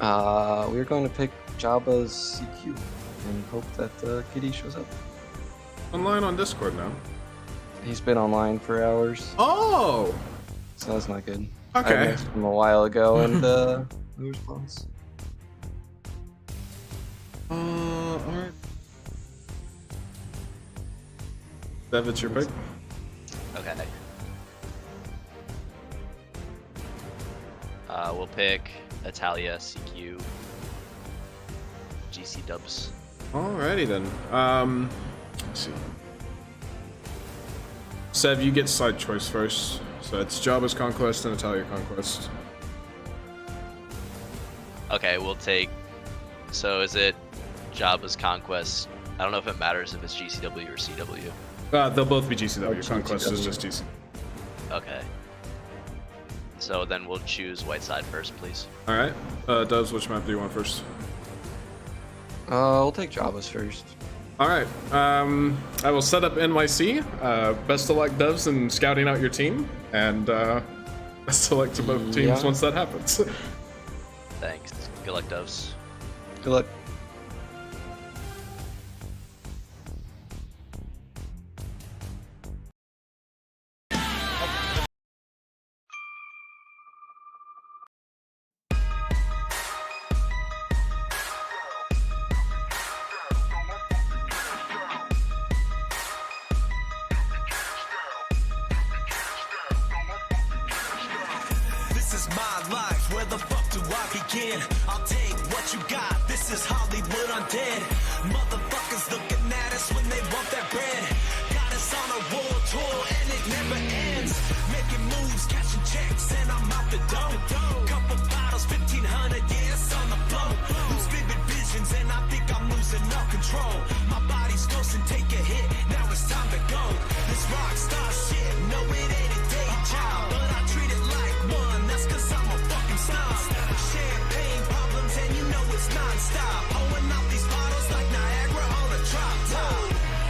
We're going to pick Jabba's CQ and hope that Kitty shows up. Online on Discord now. He's been online for hours. Oh! So that's not good. Okay. I messaged him a while ago and no response. Alright. Dev, it's your pick. Okay. We'll pick Italia, CQ, GC dubs. Alrighty then. Let's see. Sev, you get side choice first. So it's Jabba's Conquest and Italia Conquest. Okay, we'll take. So is it Jabba's Conquest? I don't know if it matters if it's GCW or CW. They'll both be GCW. Oh, Conquest is GCW. just GC. Okay. So then we'll choose white side first, please. Alright. Doves, which map do you want first? We'll take Jabba's first. Alright. I will set up NYC. Best of luck, Doves, in scouting out your team. And best of luck to both teams once that happens. Thanks. Good luck, doves. Good luck. This is my life, where the fuck do I begin? I'll take what you got, this is Hollywood undead. Motherfuckers looking at us when they want that bread. Got us on a world tour and it never ends. Making moves, cashing checks, and I'm out the door. Couple bottles, 1500, yeah, it's on the floor. Lose vivid visions and I think I'm losing all control. My body's ghosting, take a hit, now it's time to go. This rock star shit, no it ain't a day job, but I treat it like one, that's cause I'm a fucking snob. Champagne problems and you know it's non-stop. Pouring out these bottles like Niagara on a drop top.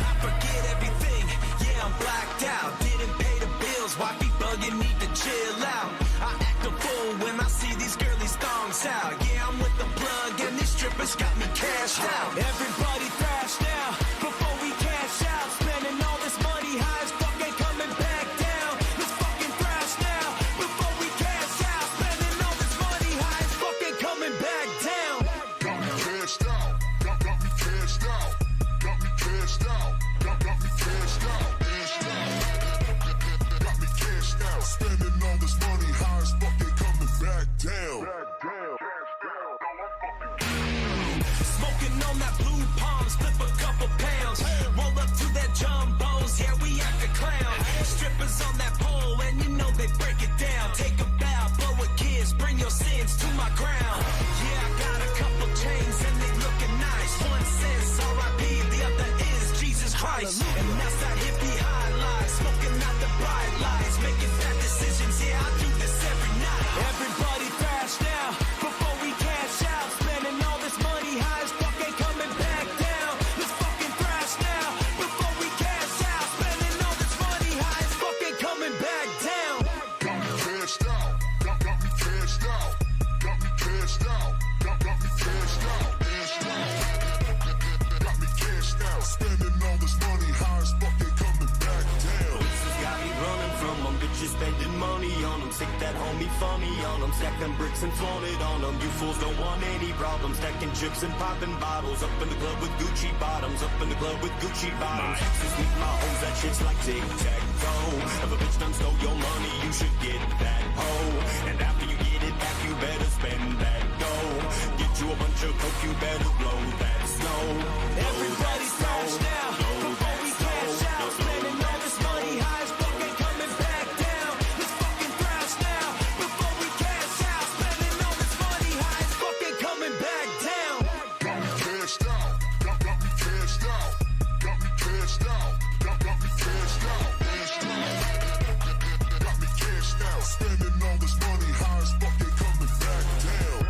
I forget everything, yeah I'm blacked out. Didn't pay the bills, wifey bugging, need to chill out. I act a fool when I see these girlies thongs out. Yeah I'm with the plug and these strippers got me cashed out. Everybody thrash now, before we cash out. Spending all this money, high as fuck ain't coming back down. Let's fucking thrash now, before we cash out. Spending all this money, high as fuck ain't coming back down. Got me cashed out. Got me cashed out. Got me cashed out. Got me cashed out. Got me cashed out. Spending all this money, high as fuck ain't coming back down. Smoking on that blue palms, flip a couple pounds. Roll up to that jumbos, yeah, we act a clown. Strippers on that pole, and you know they break it down. Take a bow, blow a kiss, bring your sins to my ground. Yeah, I got a couple chains, and they looking nice. One says R.I.P., the other is Jesus Christ. And that's that hippie high life, smoking out the bright lights. Making bad decisions, yeah, I do this every night. Everybody thrash now, before we cash out. Spending all this money, high as fuck ain't coming back down. Let's fucking thrash now, before we cash out. Spending all this money, high as fuck ain't coming back down. Got me cashed out. Got me cashed out. Got me cashed out. Got me cashed out. Got me cashed out. Spending all this money, high as fuck ain't coming back down. This has got me running from them, bitches spending money on them. Sick that homie funny on them, stack them bricks and flaunt it on them. You fools don't want any problems, stacking chips and popping bottles. Up in the club with Gucci bottoms, up in the club with Gucci bottoms. My exes meet my hoes, that shit's like tic-tac-toe. If a bitch done stole your money, you should get that hoe. And after you get it back, you better spend that dough. Get you a bunch of coke, you better blow that snow. Everybody's trash now, before we cash out. Spending all this money, high as fuck ain't coming back down. Let's fucking thrash now, before we cash out. Spending all this money, high as fuck ain't coming back down. Got me cashed out. Got me cashed out. Got me cashed out. Got me cashed out. Got me cashed out. Spending all this money, high as fuck ain't coming back down.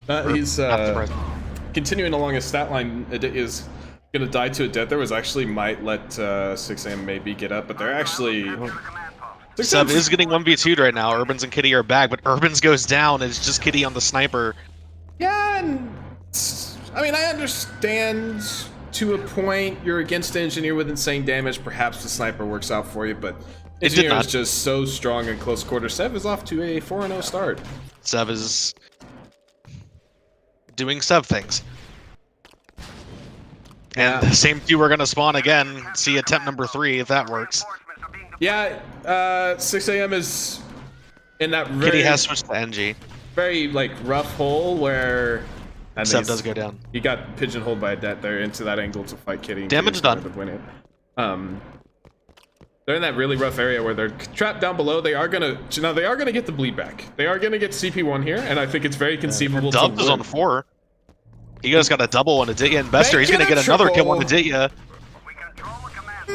He's Not surprised. continuing along his stat line. Is gonna die to a death. There was actually might let 6am maybe get up, but they're actually. Sub is getting 1v2'd right now. Urbans and Kitty are back, but Urbans goes down, and it's just Kitty on the sniper. Yeah, and I mean, I understand to a point. You're against Engineer with insane damage. Perhaps the sniper works out for you, but Engineer is just so strong in close quarters. Sev is off to a 4-0 start. Sev is doing Sev things. And the same two are going to spawn again. See attempt number 3 if that works. Yeah, 6am is in that Kitty has switched to NG. very like rough hole where Sev does go down. He got pigeonholed by a det there into that angle to fight Kitty. Damage done. Win it. They're in that really rough area where they're trapped down below. They are gonna get the bleed back. They are gonna get CP1 here, and I think it's very conceivable. Dubs is on 4. He just got a double on Aditya and Bester. He's gonna get another kill on Aditya.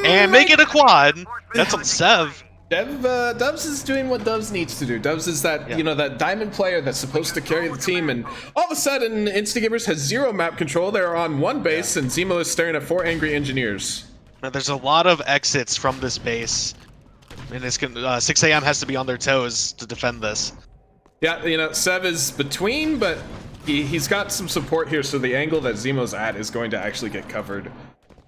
And make it a quad. That's on Sev. Dubs is doing what Dubs needs to do. Dubs is that, that diamond player that's supposed to carry the team, and all of a sudden, Instagibers has 0 map control. They're on 1 base, and Zemo is staring at 4 angry engineers. Now, there's a lot of exits from this base. And it's 6am has to be on their toes to defend this. Yeah, Sev is between, but he's got some support here, so the angle that Zemo's at is going to actually get covered.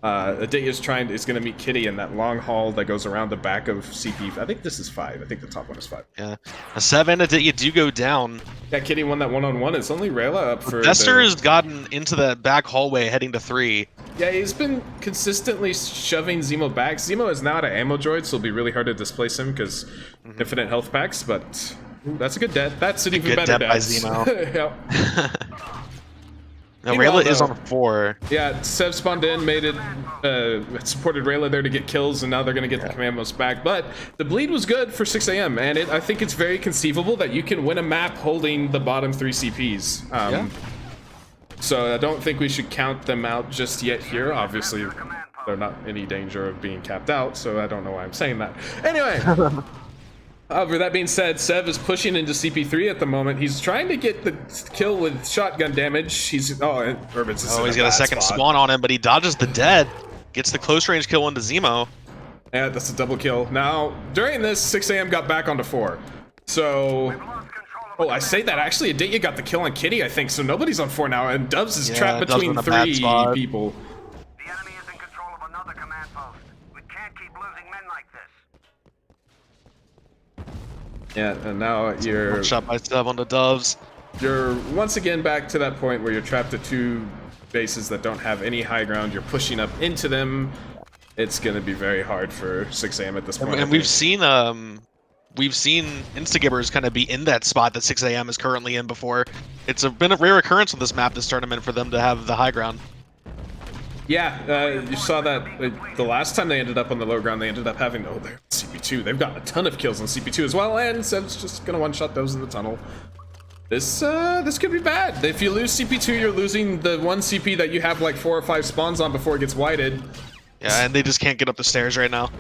Aditya's is going to meet Kitty in that long hall that goes around the back of CP. I think this is 5. I think the top one is 5. Yeah. Sev and Aditya do go down. Yeah, Kitty won that one-on-one. It's only Rayla up for... Bester has gotten into the back hallway heading to 3. Yeah, he's been consistently shoving Zemo back. Zemo is now at an ammo droid, so it'll be really hard to displace him because infinite health packs, but that's a good death. That's an even better death. By Zemo. Yep. Now, Rayla is on 4. Yeah, Sev spawned in, made it, supported Rayla there to get kills, and now they're going to get the command most back. But the bleed was good for 6am, and I think it's very conceivable that you can win a map holding the bottom 3 CPs. So I don't think we should count them out just yet here. Obviously, they're not in any danger of being capped out, so I don't know why I'm saying that. Anyway. However, that being said, Sev is pushing into CP3 at the moment. He's trying to get the kill with shotgun damage. Urban's he's got a second spawn on him, but he dodges the dead. Gets the close range kill into Zemo. Yeah, that's a double kill. Now, during this, 6am got back onto 4. So... Oh, I say that. Actually, Aditya got the kill on Kitty, I think, so nobody's on 4 now, and Dubs is trapped between 3 people. The enemy is in control of another command post. We can't keep losing men like this. Yeah, and now you're... One shot by Sev on the Doves. You're once again back to that point where you're trapped at 2 bases that don't have any high ground. You're pushing up into them. It's going to be very hard for 6am at this point. And we've seen Instagibers kind of be in that spot that 6am is currently in before. It's been a rare occurrence on this map, this tournament, for them to have the high ground. Yeah, you saw that the last time they ended up on the low ground, they ended up having, they're CP2. They've gotten a ton of kills on CP2 as well, and Sev's just gonna one-shot those in the tunnel. This could be bad. If you lose CP2, you're losing the 1 CP that you have like 4 or 5 spawns on before it gets whited. Yeah, and they just can't get up the stairs right now.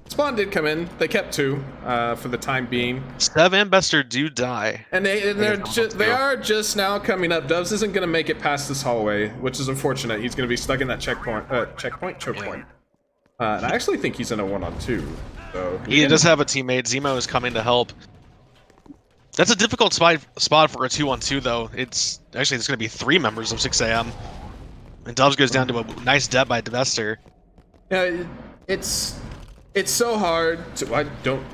Spawn did come in. They kept 2 for the time being. Sev and Bester do die. And they are just now coming up. Dubs isn't going to make it past this hallway, which is unfortunate. He's going to be stuck in that choke point. And I actually think he's in a 1-on-2. So he does have a teammate. Zemo is coming to help. That's a difficult spot for a 2-on-2, though. It's going to be 3 members of 6am. And Dubs goes down to a nice death by Bester. Yeah, it's so hard to...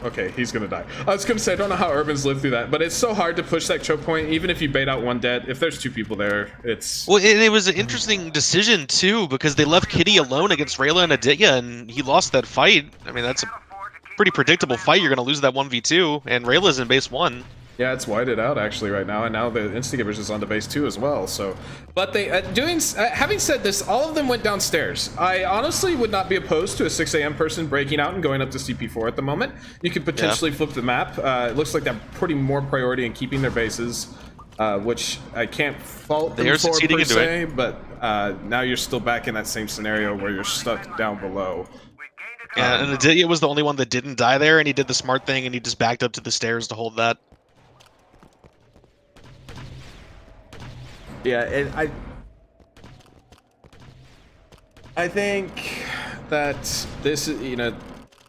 Okay, he's gonna die. I was gonna say, I don't know how Urbans lived through that, but it's so hard to push that choke point, even if you bait out 1 dead. If there's 2 people there, it's... Well, and it was an interesting decision, too, because they left Kitty alone against Rayla and Aditya, and he lost that fight. I mean, that's a pretty predictable fight. You're gonna lose that 1v2, and Rayla's in base 1. Yeah, it's whited out actually right now, and now the Instagibers is on the base 2 as well. So, but they having said this, all of them went downstairs. I honestly would not be opposed to a 6am person breaking out and going up to CP4 at the moment. You could potentially flip the map. It looks like they're putting more priority in keeping their bases, which I can't fault them for per se. But now you're still back in that same scenario where you're stuck down below. Yeah, and Aditya was the only one that didn't die there, and he did the smart thing, and he just backed up to the stairs to hold that. Yeah, and I think that this, you know,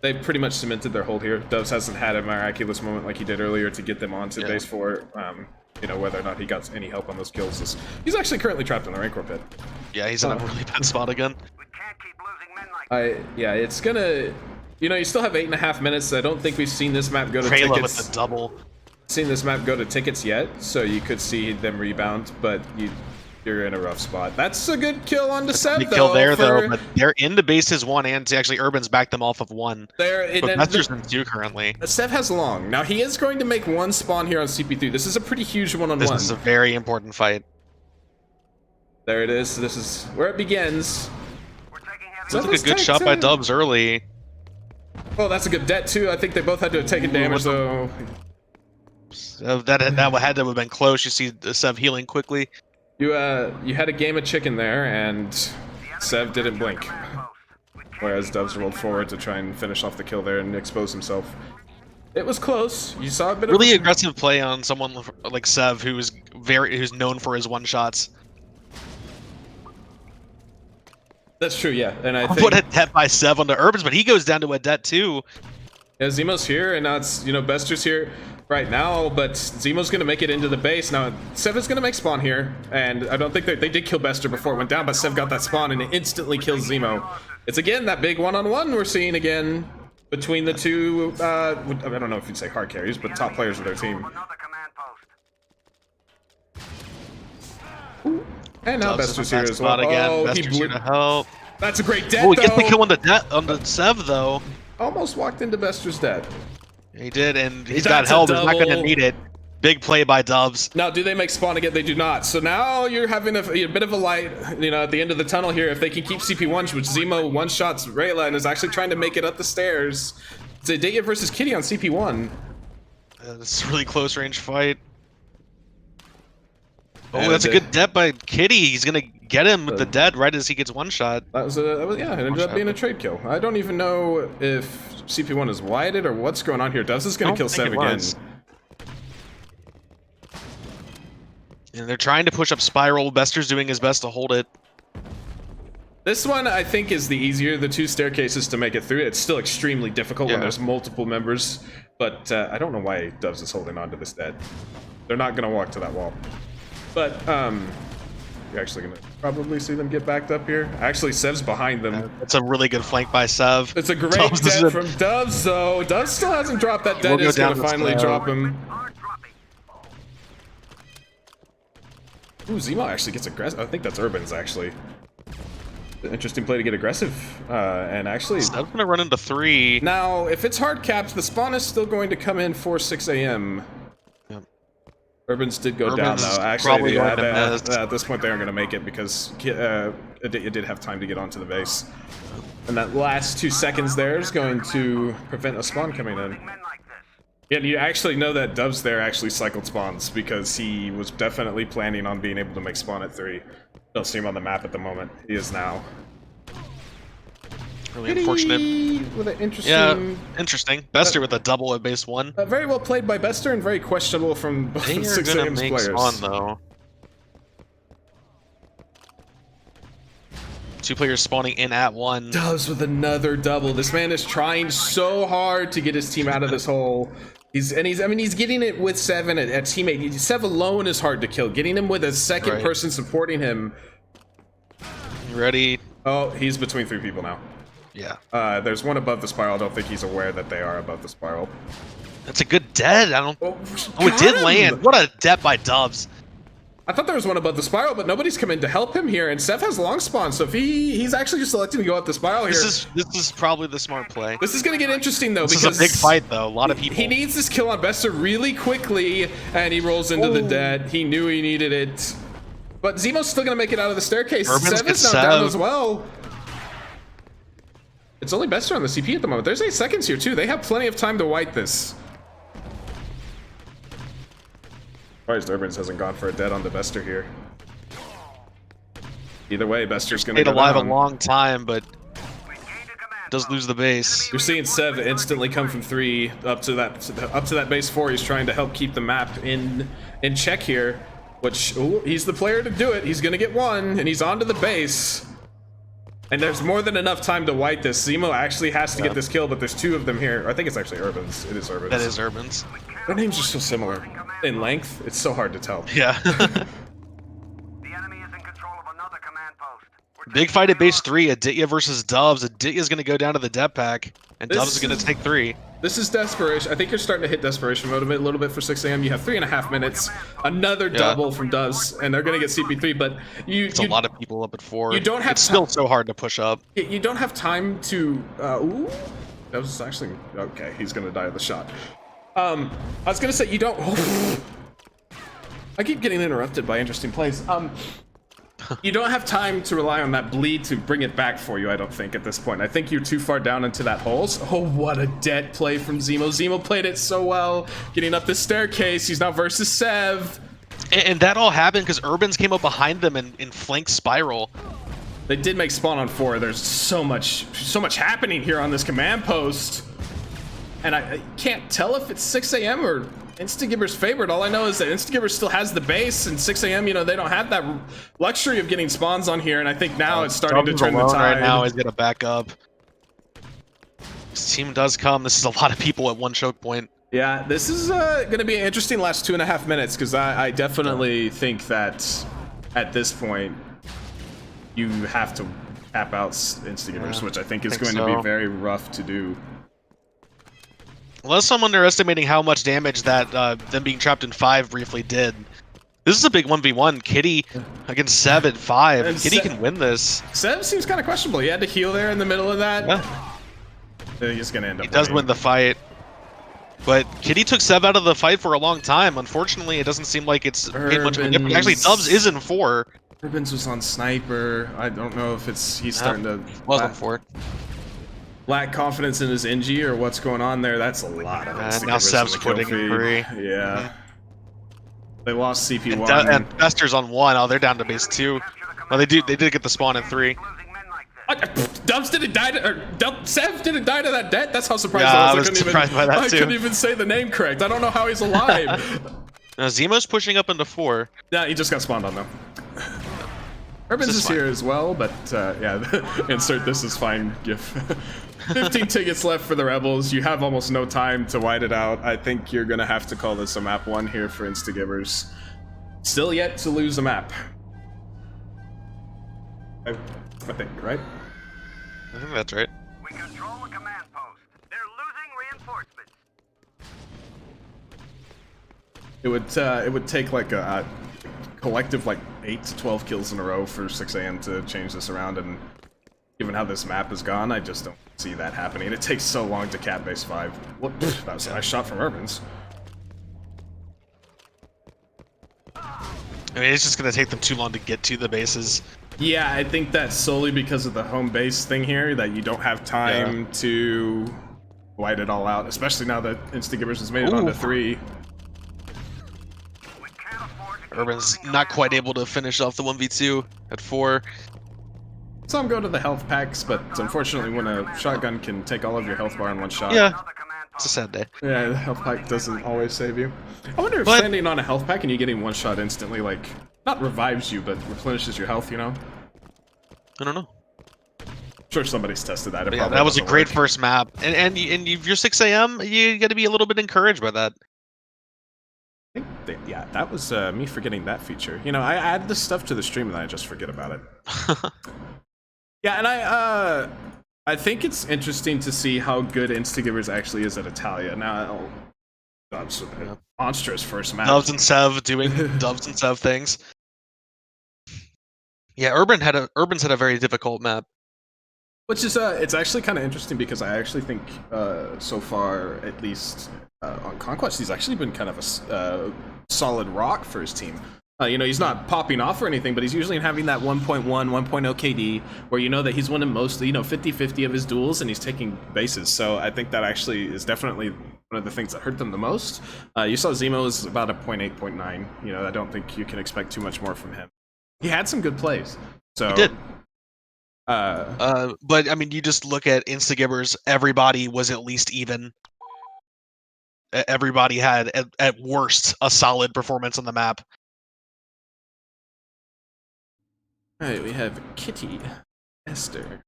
they pretty much cemented their hold here. Doves hasn't had a miraculous moment like he did earlier to get them onto base 4. You know, whether or not he got any help on those kills is he's actually currently trapped in the Rancor pit. Yeah, he's in a really bad spot again. We can't keep losing men like Yeah, it's gonna, you know, you still have 8.5 minutes. I don't think we've seen this map go to Rayla tickets. with the double. Seen this map go to tickets yet, so you could see them rebound, but you're in a rough spot. That's a good kill on the Seb, Big though. kill there, though, but they're into bases 1, and actually Urban's backed them off of 1. But Mester's in 2 currently. Sev has long. Now, he is going to make 1 spawn here on CP3. This is a pretty huge one-on-one. This is a very important fight. There it is. This is where it begins. we're taking heavy. This is a good shot by Dubs early. Oh, that's a good det, too. I think they both had to have taken damage, though. So that had to have been close. You see Sev healing quickly. You had a game of chicken there, and Sev didn't blink. Whereas Dubs rolled forward to try and finish off the kill there and expose himself. It was close. You saw a bit Really of aggressive play on someone like Sev, who's known for his one-shots. That's true, yeah. And I Put think a det by Sev onto Urbans, but he goes down to a det too. yeah, Zemo's here, and now it's, you know, Bester's here right now, but Zemo's gonna make it into the base. Now, Sev is gonna make spawn here, and I don't think they did kill Bester before it went down, but Sev got that spawn and it instantly kills Zemo. It's again that big one-on-one we're seeing again between the two, I don't know if you'd say hard carries, but top players of their team. Another command post. And now Dubs Bester's in here that as well. spot again. Oh, Bester's here to help. That's a great death, Oh, he gets the though. kill on the Sev though. Almost walked into Bester's dead. He did, and he's That's got a help. He's not going to double. need it. Big play by Dubs. Now, do they make spawn again? They do not. So now you're having a bit of a light, you know, at the end of the tunnel here. If they can keep CP1, which Zemo one-shots Rayla and is actually trying to make it up the stairs. It's a Daya versus Kitty on CP1. This is a really close range fight. Oh, And that's a it- good det by Kitty. He's going to get him with the dead right as he gets one shot. That was yeah, it ended up being a trade kill. I don't even know if CP1 is wired or what's going on here. Dubs is going to kill Sev again. And they're trying to push up Spiral. Bester's doing his best to hold it. This one, I think, is the easier. The 2 staircases to make it through. It's still extremely difficult when Yeah. there's multiple members, but I don't know why Dubs is holding on to this dead. They're not going to walk to that wall. But, you're actually going to probably see them get backed up here. Actually, Sev's behind them. That's a really good flank by Sev. It's a great Dubs is dead a- from Dubs, though. Dubs still hasn't dropped that dead. We'll go It's going down to to finally Sev. drop him. Hard dropping. Ooh, Zemo actually gets aggressive. I think that's Urban's, actually. Interesting play to get aggressive. And actually... Sev's going to run into 3. Now, if it's hard capped, the spawn is still going to come in for 6 a.m. Yep. Urban's did go Urban's down, is though. probably Actually, going to miss. at this point, they aren't going to make it because it did have time to get onto the base. And that last 2 seconds there is going to prevent a spawn coming in. Men like this. Yeah, you actually know that Dubs there actually cycled spawns because he was definitely planning on being able to make spawn at 3. Don't see him on the map at the moment. He is now. Really unfortunate. With an interesting... Yeah, interesting. Bester with a double at base 1. Very well played by Bester and very questionable from both They of are 6 going to AM's make players. spawn, though. 2 players spawning in at 1. Dubs with another double. This man is trying so hard to get his team out of this hole. He's getting it with Sev and a teammate. Sev alone is hard to kill. Getting him with a second Right. person supporting him. You ready? Oh, he's between 3 people now. Yeah. There's one above the spiral. I don't think he's aware that they are above the spiral. That's a good dead. I don't. Oh, Oh, it did got him! land. What a det by Dubs. I thought there was one above the spiral, but nobody's come in to help him here. And Sev has long spawn, so if he's actually just selecting to go up the spiral here. This is probably the smart play. This is gonna get interesting though, This because is a big fight though. A lot of people. he needs this kill on Bester really quickly, and he rolls into the dead. He knew he needed it, but Zemo's still gonna make it out of the staircase. Urban's Sev is gets now down Sev. as well. It's only Bester on the CP at the moment. There's 8 seconds here too. They have plenty of time to wipe this. Surprised Urbans hasn't gone for a dead on the Bester here. Either way, Bester's gonna Stayed go alive down. a long time, but We gained a command does lose the base. You're seeing Sev instantly come from 3 up to that base 4. He's trying to help keep the map in check here. Which, ooh, he's the player to do it. He's gonna get one, and he's onto the base. And there's more than enough time to white this. Zemo actually has to get this kill, but there's 2 of them here. I think it's actually Urban's. It is Urban's. That is Urban's. Their names are so similar in length. It's so hard to tell. Yeah. The enemy is in control of another command post. We're Big fight at base 3. Aditya versus Dubs. Aditya's going to go down to the depth pack, and This Dubs is going to take 3. This is desperation. I think you're starting to hit desperation mode a little bit for 6 a.m. You have 3.5 minutes, another double from Dubs, and they're going to get CP3. But It's a lot of people up at 4. You don't have it's still so hard to push up. You don't have time to. Ooh, that was actually okay. He's going to die of the shot. I was going to say you don't. I keep getting interrupted by interesting plays. You don't have time to rely on that bleed to bring it back for you, I don't think, at this point. I think you're too far down into that hole. Oh, what a dead play from Zemo. Zemo played it so well, getting up the staircase. He's now versus Sev. And that all happened because Urbans came up behind them in flank spiral. They did make spawn on 4. There's so much happening here on this command post. And I can't tell if it's 6 a.m. or Instagibers favorite. All I know is that Instagibers still has the base, and 6 a.m. You know, they don't have that luxury of getting spawns on here. And I think now it's starting to turn the tide. Right now, he's gonna back up. This team does come. This is a lot of people at one choke point. Yeah, this is going to be an interesting last 2.5 minutes because I definitely think that at this point you have to tap out Instagibers, which I think is going to be very rough to do. Unless I'm underestimating how much damage that them being trapped in 5 briefly did. This is a big 1v1. Kitty against Sev at 5. And Kitty can win this. Sev seems kind of questionable. He had to heal there in the middle of that. Yeah. He's going to end up He does win the fight. But Kitty took Sev out of the fight for a long time. Unfortunately, it doesn't seem like it's made much of a difference. Actually, Dubs is in 4. Urbans was on Sniper. I don't know if he's starting to was on 4. lack confidence in his NG or what's going on there. That's a lot of And now Sev's putting in 3. Yeah. They lost CP1. And Fester's on 1. Oh, they're down to base 2. Well, they did get the spawn in 3. Dubs didn't die to, Sev didn't die to that debt. That's how surprised Yeah, I was. I was surprised by that I too. couldn't even say the name correct. I don't know how he's alive. Now Zemo's pushing up into 4. Yeah, he just got spawned on though. Urbans is here as well, but yeah, insert this is fine gif. 15 tickets left for the Rebels. You have almost no time to white it out. I think you're gonna have to call this a map 1 here for Instagivers. Still yet to lose a map. I think, right? I think that's right. We control the command post. They're losing reinforcements. It would take like a collective like 8 to 12 kills in a row for 6 a.m. to change this around, and given how this map is gone, I just don't see that happening. It takes so long to cap base 5. What? That was a nice shot from Urbans. I mean, it's just gonna take them too long to get to the bases. Yeah, I think that's solely because of the home base thing here, that you don't have time to white it all out, especially now that Instagibers has made it onto 3. We can't afford to keep Urban's losing not command quite able to finish off the 1v2 at 4. Some go to the health packs, but unfortunately when a shotgun can take all of your health bar in one shot. Yeah, another command it's a post. sad day. Yeah, the health pack doesn't always save you. I wonder if But- standing on a health pack and you getting one shot instantly, like, not revives you, but replenishes your health, you know? I don't know. I'm sure somebody's tested that. It But yeah, probably that was a doesn't great work. first map, and if you're 6 a.m., you got to be a little bit encouraged by that. I think yeah, that was me forgetting that feature. You know, I add this stuff to the stream and I just forget about it. Yeah, and I think it's interesting to see how good Instagivers actually is at Italia. Now, Dubs with a monstrous first map. Dubs and Sev doing Dubs and Sev things. Yeah, Urban's had a very difficult map. Which is, it's actually kind of interesting because I actually think, so far, at least on Conquest, he's actually been kind of a solid rock for his team. You know, he's not popping off or anything, but he's usually having that 1.1, 1.0 KD, where you know that he's winning mostly, you know, 50-50 of his duels, and he's taking bases. So I think that actually is definitely one of the things that hurt them the most. You saw Zemo is about a 0.8, 0.9. You know, I don't think you can expect too much more from him. He had some good plays. So He did. Uh, But I mean, you just look at Instagibers. Everybody was at least even. Everybody had, at worst, a solid performance on the map. Alright, we have Kitty, Esther.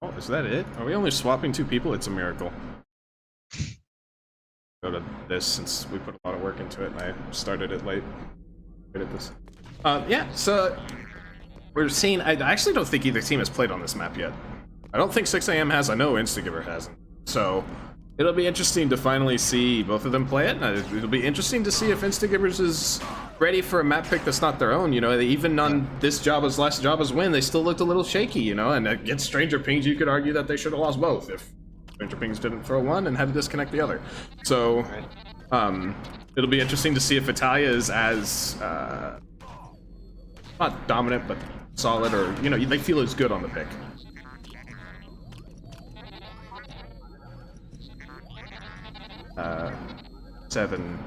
Oh, is that it? Are we only swapping 2 people? It's a miracle. Go to this since we put a lot of work into it and I started it late. Good at this. Yeah, so we're seeing. I actually don't think either team has played on this map yet. I don't think 6 AM has. I know Instagiber hasn't. So it'll be interesting to finally see both of them play it. And it'll be interesting to see if Instagibers is ready for a map pick that's not their own. You know, even on this Jabba's last Jabba's win, they still looked a little shaky. You know, and against Stranger Pings, you could argue that they should have lost both if Stranger Pings didn't throw one and had to disconnect the other. So it'll be interesting to see if Italia is as not dominant but solid, or you know, they feel as good on the pick. Seven.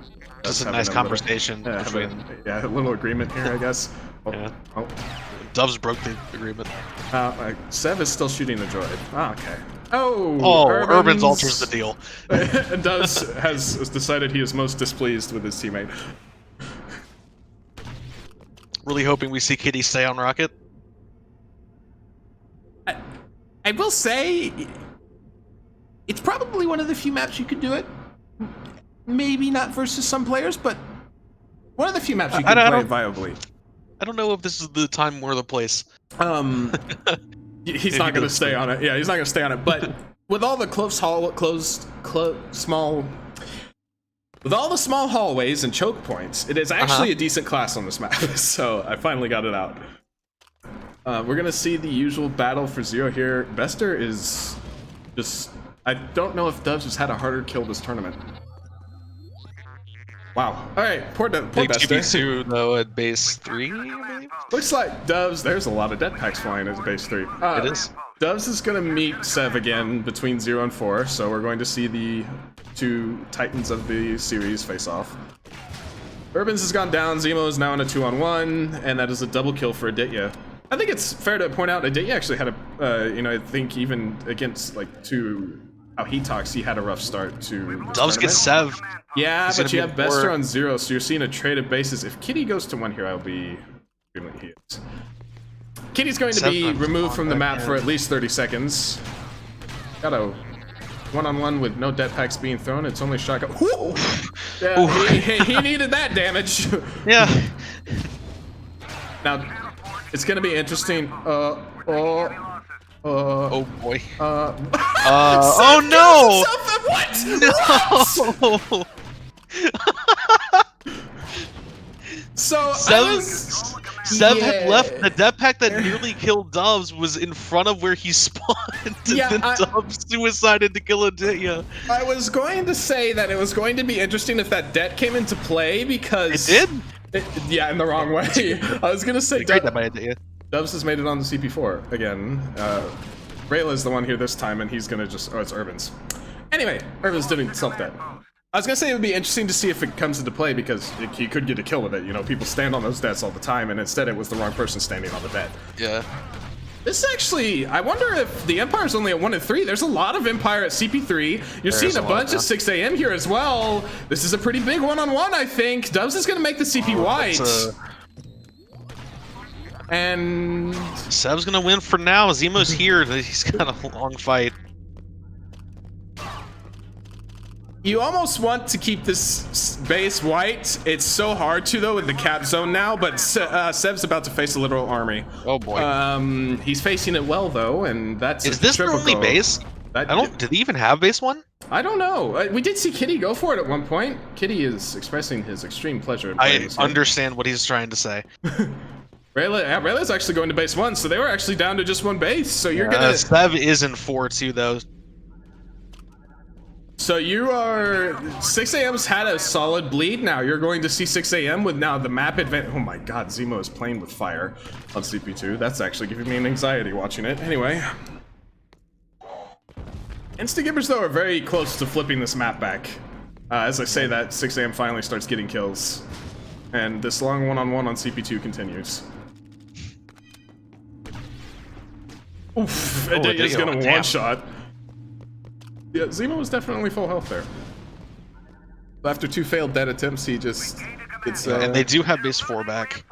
Just a nice conversation between. Yeah, a little agreement here, I guess. Oh, Yeah. oh. Doves broke the agreement. Sev is still shooting the droid. Oh, okay. Oh, Urban's alters the deal. And Doves has decided he is most displeased with his teammate. Really hoping we see Kitty stay on Rocket. I will say, it's probably one of the few maps you could do it. Maybe not versus some players, but one of the few maps you can play viably. I don't know if this is the time or the place. He's not going to stay on it. Yeah, he's not going to stay on it. But with all the with all the small hallways and choke points, it is actually a decent class on this map. So I finally got it out. We're going to see the usual battle for Zero here. Bester is just... I don't know if Doves has had a harder kill this tournament. Wow. Alright, poor Big Bester. 2v2 though at base 3, I believe? Looks like Doves, there's a lot of dead packs flying at base 3. It is. Doves is going to meet Sev again between 0 and 4, so we're going to see the 2 titans of the series face off. Urbans has gone down, Zemo is now in a 2-on-1, and that is a double kill for Aditya. I think it's fair to point out Aditya actually had a, you know, I think even against like how he talks, he had a rough start to Doves get Sev. Yeah, but you have Bester on 0, so you're seeing a trade of bases. If Kitty goes to 1 here, I'll be extremely hit. Kitty's going to be removed from the map for at least 30 seconds. Got a 1-on-1 with no death packs being thrown. It's only shotgun. Yeah, he needed that damage. Yeah. Now, it's going to be interesting. Oh boy. Oh no! What? No! So Sev had left. The death pack that nearly killed Doves was in front of where he spawned, and then Doves suicided to kill Aditya. I was going to say that it was going to be interesting if that det came into play, because... It did? Yeah, in the wrong way. I was going to say... Great that by Aditya. Doves has made it on the CP4 again. Rayla's the one here this time, and he's going to just... Oh, it's Urban's. Anyway, Urban's doing self-dead. I was gonna say it would be interesting to see if it comes into play, because he could get a kill with it. You know, people stand on those deaths all the time, and instead it was the wrong person standing on the death. Yeah. This actually, I wonder if the Empire's only at 1 and 3. There's a lot of Empire at CP3. You're seeing a bunch of 6 AM here as well. This is a pretty big 1-on-1, I think. Doves is gonna make the CP white. And Sev's gonna win for now. Zemo's here. He's got a long fight. you almost want to keep this base white. It's so hard to, though, with the cap zone now, but Sev's about to face a literal army. Oh boy. He's facing it well, though, and that's Is this their only base? Did he even have base 1? I don't know. We did see Kitty go for it at one point. Kitty is expressing his extreme pleasure in playing this game. Understand what he's trying to say. Rayla's actually going to base 1, so they were actually down to just 1 base. So you're gonna. Sev is in 4 too, though. So you are 6 AM's had a solid bleed. Now you're going to see 6 AM with now the map advantage. Oh my God, Zemo is playing with fire on CP2. That's actually giving me an anxiety watching it. Anyway, Instagibers though are very close to flipping this map back. As I say that, 6 AM finally starts getting kills, and this long one-on-one on CP2 continues. Oof! Aditya's gonna one-shot. Yeah, Zemo was definitely full health there. After 2 failed dead attempts, he just... It's, and they do have base 4 back.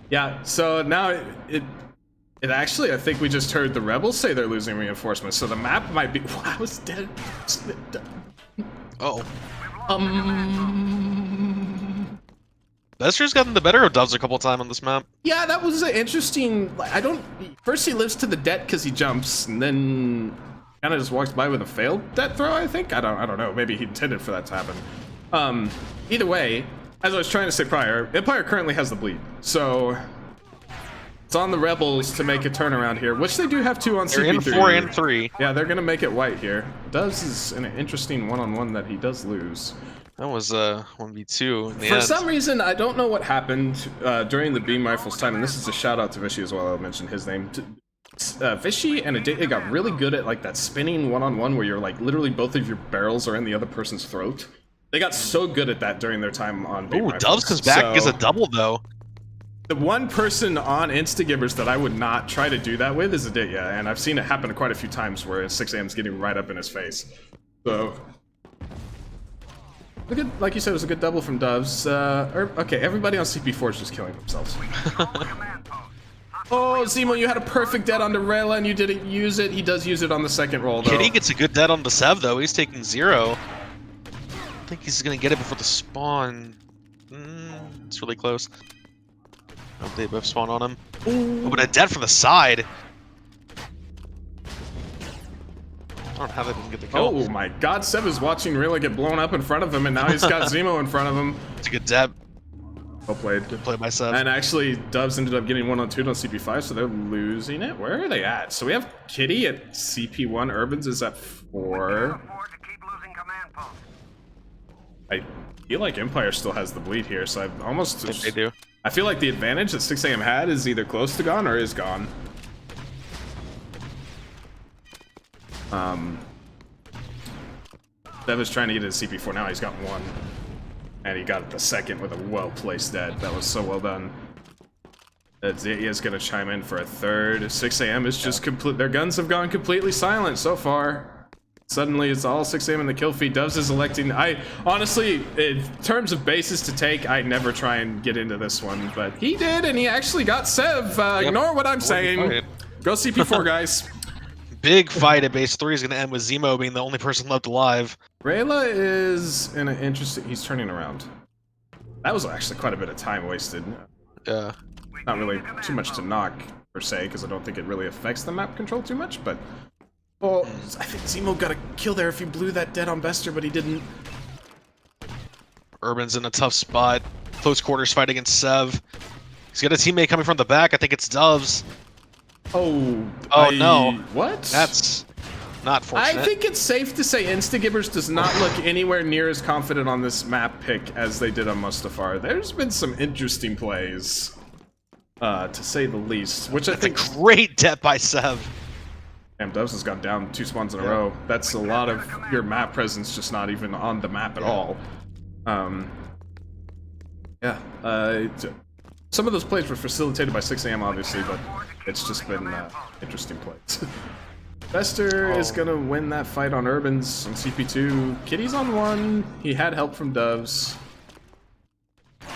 Yeah, so now it actually, I think we just heard the rebels say they're losing reinforcements, so the map might be. Wow, I was dead. Oh. Bester's gotten the better of Doves a couple times on this map. Yeah, that was an interesting. I don't. First, he lives to the det because he jumps, and then kind of just walks by with a failed det throw. I think. I don't know. Maybe he intended for that to happen. Either way, as I was trying to say prior, Empire currently has the bleed, so it's on the rebels to make a turnaround here, which they do have 2 on They're CP3. in 4 and 3. Yeah, they're gonna make it white here. Doves is an interesting one-on-one that he does lose. That was 1v2 in the For end. some reason, I don't know what happened during the beam rifles time, and this is a shout out to Vishy as well. I'll mention his name. Vishy and it got really good at like that spinning one-on-one where you're like literally both of your barrels are in the other person's throat. They got so good at that during their time on beam Ooh, rifles. Doves comes back and gets So, a double though. the one person on Instagibers that I would not try to do that with is Aditya, and I've seen it happen quite a few times where 6am's getting right up in his face. So. Like you said, it was a good double from Doves. Okay, everybody on CP4 is just killing themselves. Oh, Zemo, you had a perfect dead on Rayla and you didn't use it. He does use it on the second roll, though. Kitty gets a good dead on the Sev though. He's taking 0. I think he's gonna get it before the spawn. It's really close. Oh, they both spawn on him. Oh, but a dead from the side. I don't know how they didn't get the kill. Oh my god, Seb is watching Rayla get blown up in front of him, and now he's got Zemo in front of him. It's a good deb. Well played. Good play by Sev. And actually, Doves ended up getting 1 on 2 on CP5, so they're losing it. Where are they at? So we have Kitty at CP1, Urbans is at 4. I feel like Empire still has the bleed here, so I've almost... I think they do. I feel like the advantage that 6am had is either close to gone or is gone. Dev is trying to get his CP4 now, he's got 1. And he got the second with a well-placed dead. That was so well done. Zia is gonna chime in for a third. 6am is just complete. Their guns have gone completely silent so far. Suddenly, it's all 6am in the kill feed. Doves is electing. I honestly, in terms of bases to take, I never try and get into this one, but he did, and he actually got Sev. Ignore what I'm saying. Go CP4, guys. Big fight at base 3 is going to end with Zemo being the only person left alive. Rayla is in an interesting... He's turning around. That was actually quite a bit of time wasted. Yeah. Not really too much to knock, per se, because I don't think it really affects the map control too much, but... Well, I think Zemo got a kill there if he blew that dead on Bester, but he didn't. Urban's in a tough spot. Close quarters fight against Sev. He's got a teammate coming from the back. I think it's Doves. Oh, no. What? That's not fortunate. I think it's safe to say Instagibers does not look anywhere near as confident on this map pick as they did on Mustafar. There's been some interesting plays, to say the least, which I think... That's a great death by Sev. Damn, Doves has gone down 2 spawns in a row. That's a lot of your map presence just not even on the map at all. Some of those plays were facilitated by 6am, obviously, but it's just been interesting plays. Bester is gonna win that fight on Urbans on CP2. Kitty's on 1. He had help from Doves.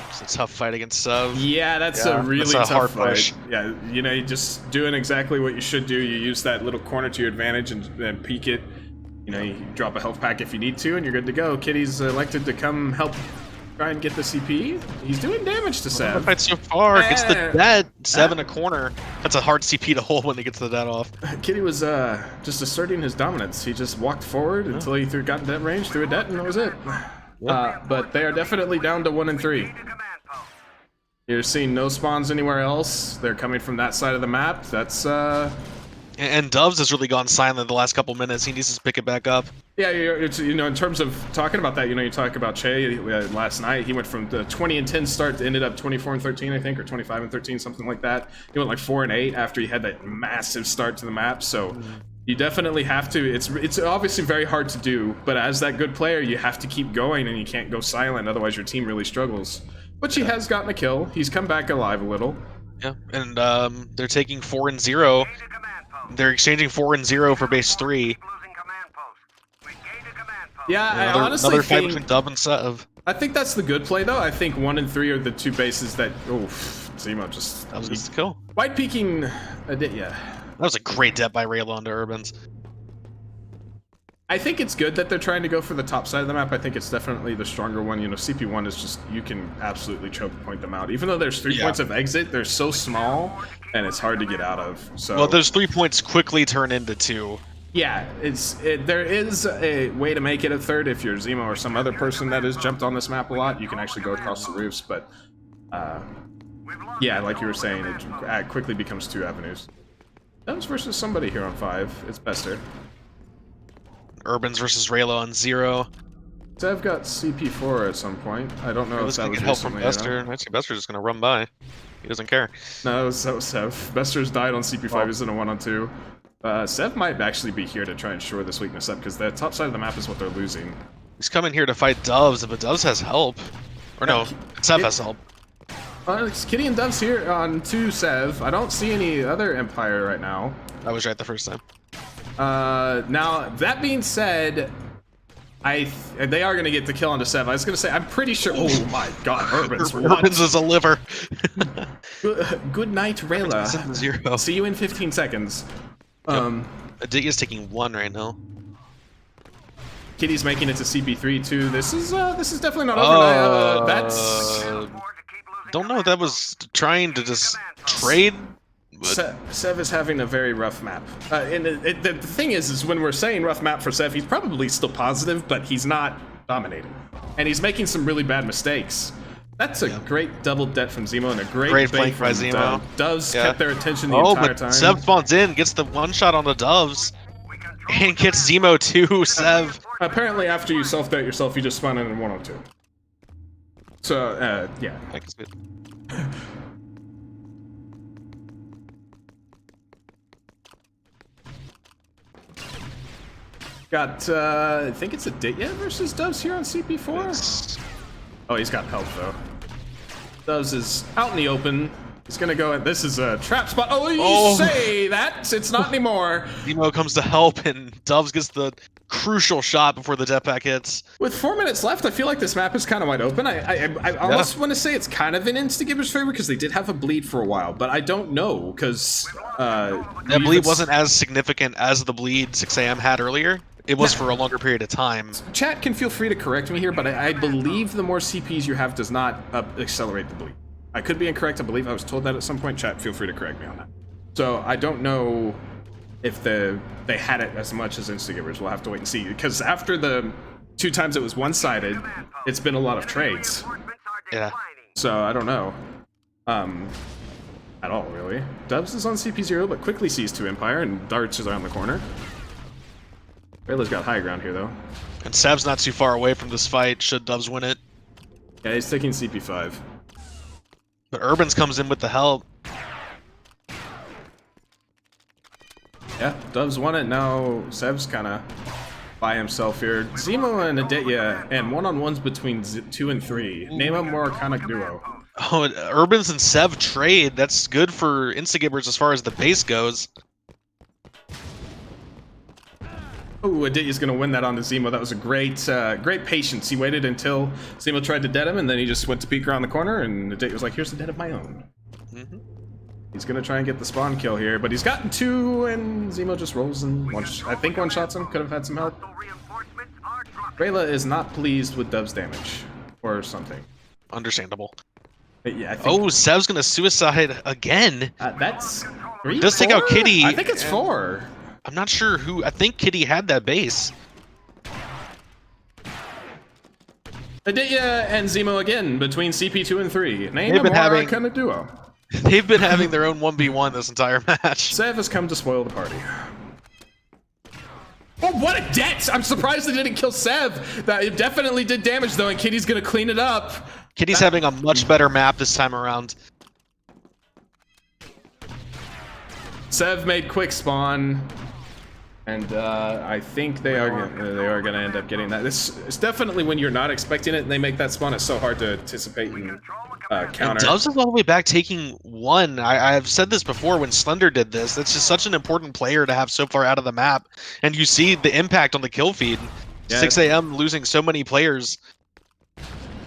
It's a tough fight against Sev. Yeah, that's a really that's a tough hard fight. push. Yeah, you know, you're just doing exactly what you should do. You use that little corner to your advantage and peek it. You know, you drop a health pack if you need to, and you're good to go. Kitty's elected to come help try and get the CP. He's doing damage to Sev. Fight so far. Gets the dead. Sev in a corner. That's a hard CP to hold when he gets the dead off. Kitty was just asserting his dominance. He just walked forward until he got dead range, threw a det, and that was it. But they are definitely down to 1 and 3. You're seeing no spawns anywhere else. They're coming from that side of the map. That's And Doves has really gone silent the last couple minutes. He needs to pick it back up. Yeah, it's, you know, in terms of talking about that, you know, you talk about Che last night. He went from the 20 and 10 start to ended up 24 and 13, I think, or 25 and 13, something like that. He went like 4 and 8 after he had that massive start to the map. So you definitely have to. It's obviously very hard to do, but as that good player, you have to keep going and you can't go silent. Otherwise, your team really struggles. But he has gotten a kill. He's come back alive a little. Yeah, and they're taking 4 and 0. They're exchanging 4 and 0 for base 3. Yeah, I honestly another fight think between Dub and Sev. I think that's the good play, though. I think 1 and 3 are the 2 bases that Zemo just That was just a kill. white peeking Aditya. That was a great dep by Raylo onto Urbans. I think it's good that they're trying to go for the top side of the map. I think it's definitely the stronger one. You know, CP1 is just, you can absolutely choke point them out. Even though there's 3 points of exit, they're so small, and it's hard to get out of. So Well, those 3 points quickly turn into 2. yeah, there is a way to make it a third if you're Zemo or some other person that has jumped on this map a lot. You can actually go across the roofs, but yeah, like you were saying, it quickly becomes 2 avenues. Dubs versus somebody here on 5. It's Bester. Urbans versus Raylo on 0. Sev got CP4 at some point. I don't know if that was get help from recently or not. Bester. Actually, Bester's just gonna run by. He doesn't care. No, that was Sev. Bester's died on CP5. He's in a 1-on-2. Sev might actually be here to try and shore this weakness up, because the top side of the map is what they're losing. He's coming here to fight Doves, but Doves has help. Or no, Sev has help. It's Kitty and Doves here on 2 Sev. I don't see any other Empire right now. I was right the first time. Now, that being said, they are going to get the kill onto Sev. I was going to say, I'm pretty sure... Oh my god, Urbans. Urbans is a liver. Good night, Rayla. 7-0. See you in 15 seconds. Aditya's taking 1 right now. Kitty's making it to CP3 too. This is definitely not over. That's Don't know if that was trying to just trade. Sev is having a very rough map. And the thing is when we're saying rough map for Sev, he's probably still positive, but he's not dominating, and he's making some really bad mistakes. That's a great double det from Zemo and a great flank by Zemo. Doves kept their attention the entire time. Sev spawns in, gets the 1-shot on the Doves, and gets Zemo too. Sev. Apparently, after you self-det yourself, you just spawn in 1-on-2. So, yeah. I guess good. Got, I think it's Aditya versus Doves here on CP4. Oh, he's got help though. Doves is out in the open. He's gonna go. This is a trap spot. Oh, you say that? It's not anymore. Zemo comes to help, and Doves gets the crucial shot before the jetpack hits. With 4 minutes left, I feel like this map is kind of wide open. I almost want to say it's kind of in Instagibers' favor because they did have a bleed for a while, but I don't know because that bleed wasn't as significant as the bleed 6 AM had earlier. It was for a longer period of time. Chat can feel free to correct me here, but I believe the more CPs you have does not accelerate the bleed. I could be incorrect. I believe I was told that at some point. Chat, feel free to correct me on that. So I don't know if they had it as much as Instagibers. We'll have to wait and see. Because after the 2 times it was one-sided, it's been a lot of trades. Yeah. So I don't know. At all, really. Dubs is on CP0, but quickly sees 2 Empire, and darts is around the corner. Rayla's got high ground here, though. And Sev's not too far away from this fight, should Doves win it. Yeah, he's taking CP5. But Urbans comes in with the help. Yeah, Doves won it. Now Sev's kind of by himself here. Zemo and Aditya, and one-on-ones between 2 and 3. Name a more iconic duo. Oh, Urbans and Sev trade. That's good for Instagibers as far as the base goes. Oh, Aditya's gonna win that on the Zemo. That was a great patience. He waited until Zemo tried to dead him, and then he just went to peek around the corner, and Aditya was like, here's the dead of my own. He's gonna try and get the spawn kill here, but he's gotten 2, and Zemo just rolls and I think one-shots him. Could have had some help. Rayla is not pleased with Dove's damage, or something. Understandable. Yeah, I think, Sev's gonna suicide again. That's 3, Does take out 4? Kitty. I think it's 4. I'm not sure who. I think Kitty had that base. Aditya and Zemo again between CP2 and 3. Name They've a been more having- kind of duo. They've been having their own 1v1 this entire match. Sev has come to spoil the party. Oh, what a det! I'm surprised they didn't kill Sev. That it definitely did damage though, and Kitty's gonna clean it up. Kitty's having a much better map this time around. Sev made quick spawn, and I think they are gonna end up getting that. This is definitely when you're not expecting it, and they make that spawn. It's so hard to anticipate and counter. And Doves is all the way back taking 1. I've said this before when Slender did this. That's just such an important player to have so far out of the map. And you see the impact on the kill feed. Yeah. 6 AM losing so many players.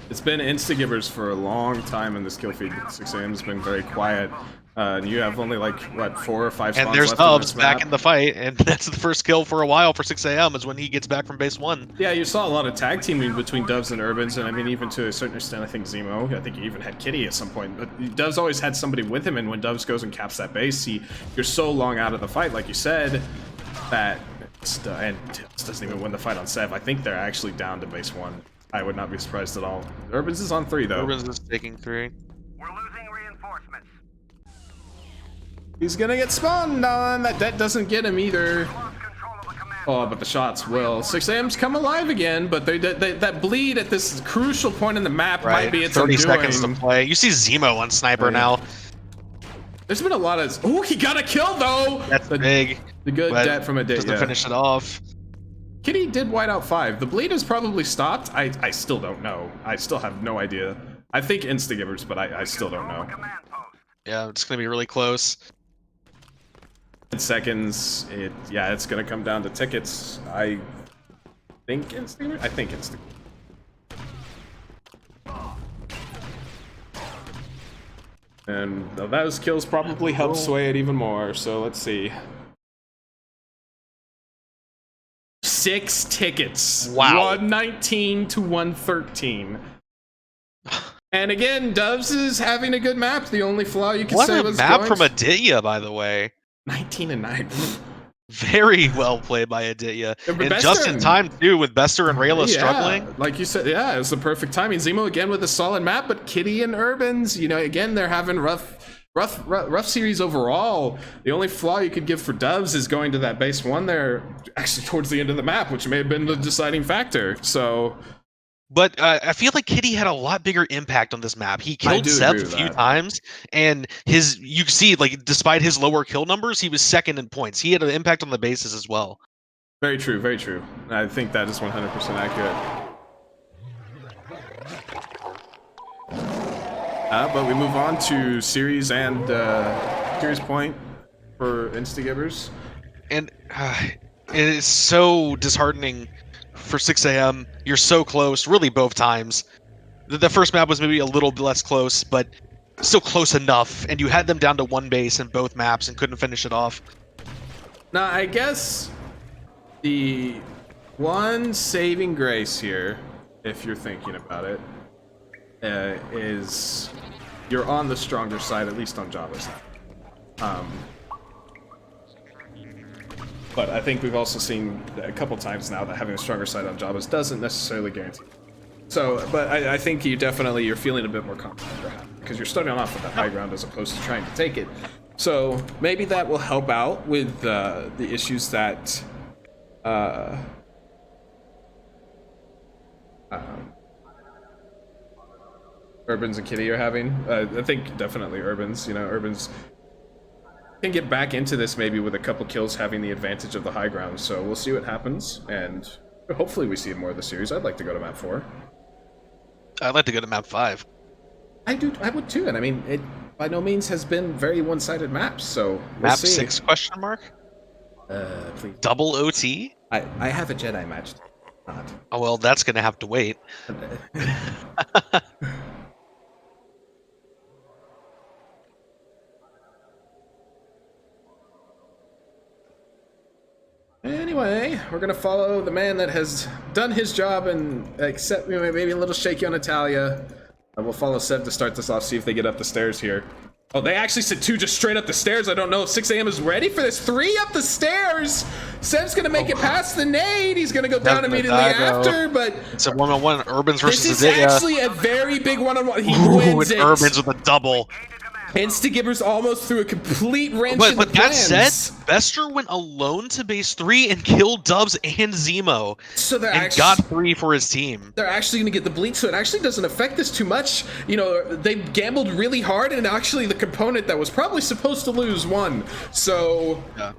It's been Instagibers for a long time in this kill feed. 6 a.m. has been very quiet. And you have only like, what, 4 or 5 spawns And there's left in Dubs this back map. in the fight, and that's the first kill for a while for 6 a.m. is when he gets back from base 1. Yeah, you saw a lot of tag teaming between Doves and Urbans, and I mean, even to a certain extent, I think Zemo. I think he even had Kitty at some point. But Doves always had somebody with him, and when Doves goes and caps that base, you're so long out of the fight, like you said, that and Doves doesn't even win the fight on Sev. I think they're actually down to base 1. I would not be surprised at all. Urbans is on 3 though. Urbans is taking 3. We're losing reinforcements. He's gonna get spawned on. That doesn't get him either. Lost control of the command. Oh, but the shots will. 6 a.m.'s come alive again, but that bleed at this crucial point in the map might be its 30 undoing. seconds to play. You see Zemo on Sniper now. There's been a lot of... Oh, he got a kill, though! That's big. The good but debt from a day. Doesn't finish it off. Kitty did white out 5. The bleed has probably stopped. I still don't know. I still have no idea. I think Instagibers, but I still don't know. Command post. Yeah, it's going to be really close. In seconds, it's gonna come down to tickets. I think Instagram. I think Instagram. And those kills probably help sway it even more. So let's see. 6 tickets. Wow. 119 to 113. And again, Doves is having a good map. The only flaw you can What say a was map going from Aditya, by the way. 19 and 9. Very well played by Aditya. Yeah, but And Bester just in time, too, with Bester and Rayla struggling. Like you said, yeah, it was the perfect timing. Zemo again with a solid map, but Kitty and Urbans, again, they're having rough series overall. The only flaw you could give for Doves is going to that base 1 there, actually towards the end of the map, which may have been the deciding factor. So... But I feel like Kitty had a lot bigger impact on this map. He killed do Sev agree a with few that. times, and you can see, like, despite his lower kill numbers, he was second in points. He had an impact on the bases as well. Very true, very true. I think that is 100% accurate. But we move on to series and series point for Instagibers. And it is so disheartening for 6 a.m. You're so close, really both times. The first map was maybe a little bit less close, but still close enough. And you had them down to 1 base in both maps and couldn't finish it off. Now, I guess the one saving grace here, if you're thinking about it, is you're on the stronger side, at least on Java's side. But I think we've also seen a couple times now that having a stronger side on Java's doesn't necessarily guarantee. So, but I think you're feeling a bit more confident perhaps, because you're starting off with the high ground as opposed to trying to take it. So maybe that will help out with the issues that Urbans and Kitty are having. I think definitely Urbans. Urbans can get back into this maybe with a couple kills having the advantage of the high ground. So we'll see what happens, and hopefully we see more of the series. I'd like to go to map 4. I'd like to go to map 5. I would too, and I mean, it by no means has been very one-sided maps, so we'll Map see. 6 question mark? Please. Double OT? I have a Jedi match. Not. Oh, well, that's going to have to wait. Anyway, we're gonna follow the man that has done his job and except maybe a little shaky on Natalia. We'll follow Sev to start this off, see if they get up the stairs here. Oh, they actually said 2 just straight up the stairs. I don't know if 6 a.m. is ready for this. 3 up the stairs. Sev's gonna make it past the nade. He's gonna go down Sev's gonna immediately die, though. after, but It's a 1-on-1, Urbans this versus is Aditya. actually a very big one-on-one. He Ooh, wins and it. Urbans with a double. Instagibers almost threw a complete wrench in But the that plans. said, Bester went alone to base 3 and killed Dubs and Zemo. So they're And actually got 3 for his team. they're actually going to get the bleed, so it actually doesn't affect this too much. They gambled really hard, and actually the component that was probably supposed to lose won. So Yeah.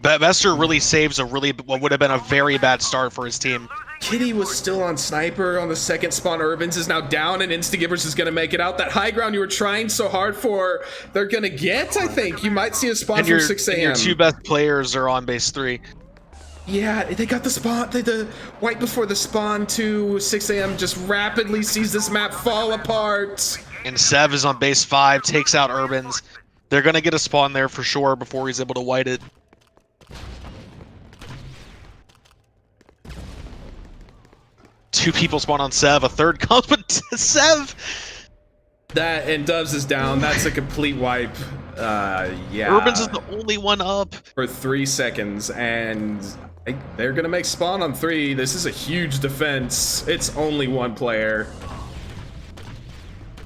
Bester really saves what would have been a very bad start for his team. Kitty was still on Sniper on the second spawn. Urbans is now down, and Instagibers is going to make it out. That high ground you were trying so hard for, they're going to get, I think. You might see a spawn And from 6 your a.m. 2 best players are on base 3. Yeah, they got the spawn. The right before the spawn to 6 a.m. just rapidly sees this map fall apart. And Sev is on base 5, takes out Urbans. They're gonna get a spawn there for sure before he's able to white it. Two people spawn on Sev, a third comes, but Sev! That and Dubs is down. That's a complete wipe. Yeah. Urbans is the only one up. For 3 seconds, and they're gonna make spawn on 3. This is a huge defense. It's only one player.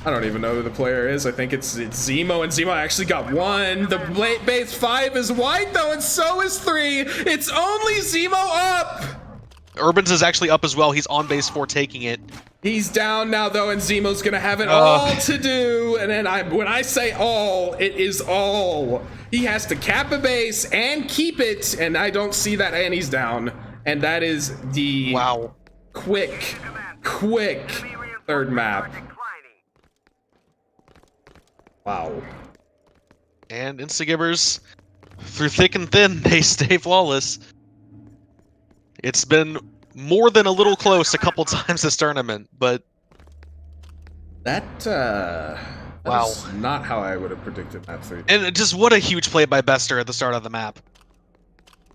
I don't even know who the player is. I think it's Zemo, and Zemo actually got 1. The base 5 is white though, and so is 3. It's only Zemo up. Urbans is actually up as well. He's on base 4 taking it. He's down now though, and Zemo's gonna have it all to do. And then when I say all, it is all. He has to cap a base and keep it, and I don't see that, and he's down. And that is the quick third map. Wow. And Instagibers, through thick and thin, they stay flawless. It's been more than a little close a couple times this tournament, but that wow, is not how I would have predicted map 3. And just what a huge play by Bester at the start of the map.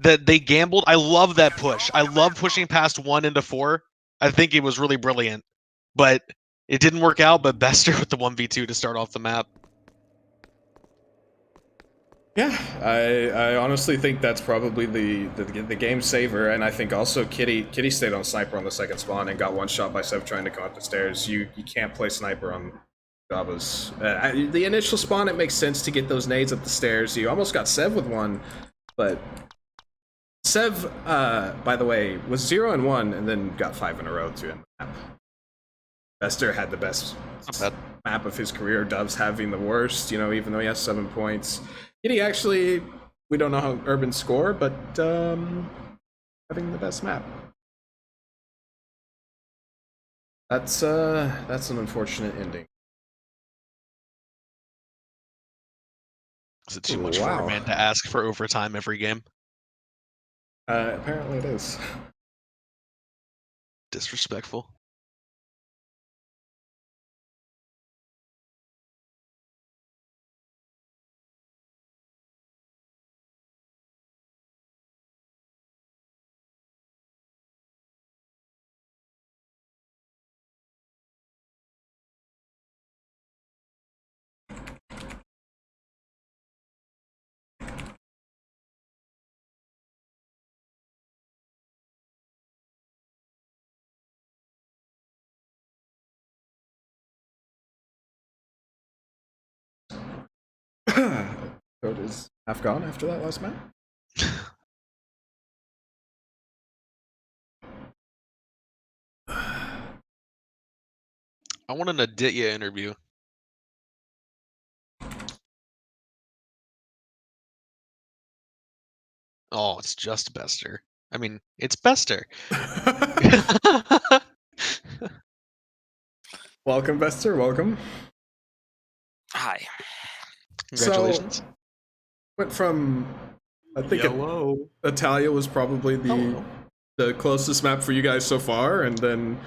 That they gambled. I love that push. I love pushing past 1 into 4. I think it was really brilliant, but it didn't work out. But Bester with the 1v2 to start off the map. Yeah, I honestly think that's probably the game saver, and I think also Kitty stayed on sniper on the second spawn and got one shot by Sev trying to come up the stairs. You can't play sniper on Jabba's. The initial spawn, it makes sense to get those nades up the stairs. You almost got Sev with one, but Sev, by the way, was 0 and 1 and then got 5 in a row to end the map. Bester had the best map of his career. Dove's having the worst, you know, even though he has 7 points. Kitty actually, we don't know how Urban score, but having the best map. That's an unfortunate ending. Is it too much for a man to ask for overtime every game? Apparently it is. Disrespectful. Code is half gone after that last map. I want an Aditya interview. Oh, it's just Bester. I mean, it's Bester. Welcome, Bester. Welcome. Hi. Congratulations. So, went from, I think Italia was probably the closest map for you guys so far, and then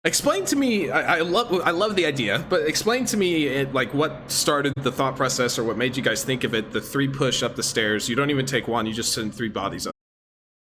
explain to me. I love the idea, but explain to me like what started the thought process or what made you guys think of it. The 3 push up the stairs. You don't even take 1. You just send 3 bodies up.